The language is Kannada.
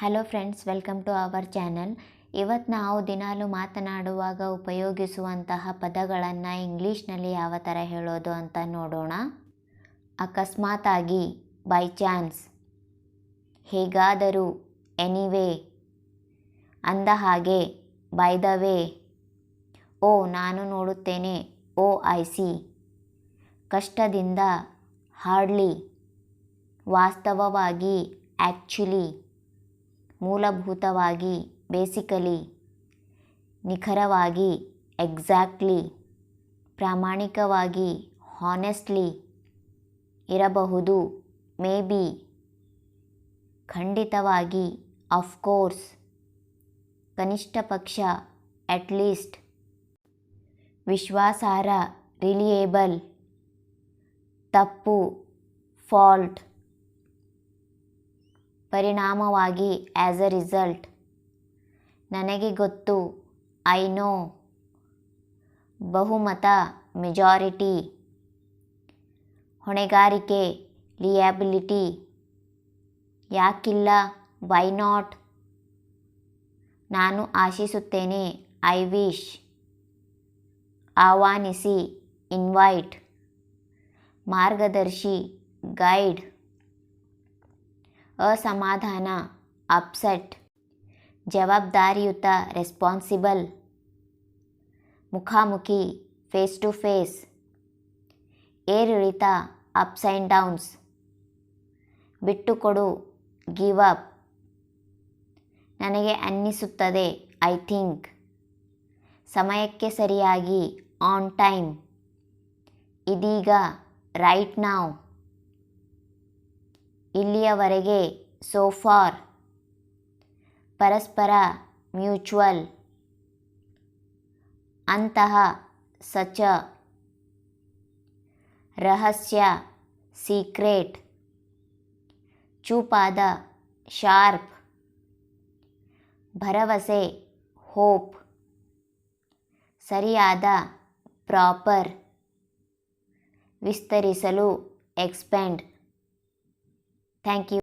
Hello friends, welcome to our channel. ಇವತ್ತು ನಾವು ದಿನಾಲು ಮಾತನಾಡುವಾಗ ಉಪಯೋಗಿಸುವಂತಹ ಪದಗಳನ್ನು ಇಂಗ್ಲೀಷ್ನಲ್ಲಿ ಯಾವ ಥರ ಹೇಳೋದು ಅಂತ ನೋಡೋಣ. ಅಕಸ್ಮಾತಾಗಿ, ಬೈ ಚಾನ್ಸ್, ಹೇಗಾದರೂ, ಎನಿವೇ, ಅಂದ ಹಾಗೆ, ಬೈ ದ ವೇ, ಓ ನಾನು ನೋಡುತ್ತೇನೆ, ಓ ಐ ಸಿ, ಕಷ್ಟದಿಂದ, ಹಾರ್ಡ್ಲಿ, ವಾಸ್ತವವಾಗಿ, ಆ್ಯಕ್ಚುಲಿ, ಮೂಲಭೂತವಾಗಿ, ಬೇಸಿಕಲಿ, ನಿಖರವಾಗಿ, ಎಕ್ಸಾಕ್ಟ್ಲಿ, ಪ್ರಾಮಾಣಿಕವಾಗಿ, ಹಾನೆಸ್ಟ್ಲಿ, ಇರಬಹುದು, ಮೇ ಬಿ, ಖಂಡಿತವಾಗಿ, ಆಫ್ಕೋರ್ಸ್, ಕನಿಷ್ಠ ಪಕ್ಷ, ಅಟ್ಲೀಸ್ಟ್, ವಿಶ್ವಾಸಾರ್ಹ, ರಿಲಿಯೇಬಲ್, ತಪ್ಪು, ಫಾಲ್ಟ್, ಪರಿಣಾಮವಾಗಿ, ಆ್ಯಸ್ ಎ ರಿಸಲ್ಟ್, ನನಗೆ ಗೊತ್ತು, ಐ ನೋ, ಬಹುಮತ, ಮೆಜಾರಿಟಿ, ಹೊಣೆಗಾರಿಕೆ, ಲಿಯಾಬಿಲಿಟಿ, ಯಾಕಿಲ್ಲ, ವೈ ನಾಟ್, ನಾನು ಆಶಿಸುತ್ತೇನೆ, ಐ ವಿಶ್, ಆಹ್ವಾನಿಸಿ, ಇನ್ವೈಟ್, ಮಾರ್ಗದರ್ಶಿ, ಗೈಡ್, ಅಸಮಾಧಾನ, ಅಪ್ಸೆಟ್, ಜವಾಬ್ದಾರಿಯುತ, ರೆಸ್ಪಾನ್ಸಿಬಲ್, ಮುಖಾಮುಖಿ, ಫೇಸ್ ಟು ಫೇಸ್, ಏರಿಳಿತ, ಅಪ್ಸ್ ಆ್ಯಂಡ್ ಡೌನ್ಸ್, ಬಿಟ್ಟುಕೊಡು, ಗಿವ್ ಅಪ್, ನನಗೆ ಅನ್ನಿಸುತ್ತದೆ, ಐ ಥಿಂಕ್, ಸಮಯಕ್ಕೆ ಸರಿಯಾಗಿ, ಆನ್ ಟೈಮ್, ಇದೀಗ, ರೈಟ್ ನೌ, ಇಲ್ಲಿಯವರೆಗೆ, ಸೋ ಫಾರ್, ಪರಸ್ಪರ, ಮ್ಯೂಚುವಲ್, ಅಂತಹ, ಸಚ, ರಹಸ್ಯ, ಸೀಕ್ರೆಟ್, ಚೂಪಾದ, ಶಾರ್ಪ್, ಭರವಸೆ, ಹೋಪ್, ಸರಿಯಾದ, ಪ್ರಾಪರ್, ವಿಸ್ತರಿಸಲು, ಎಕ್ಸ್ಪೆಂಡ್. Thank you.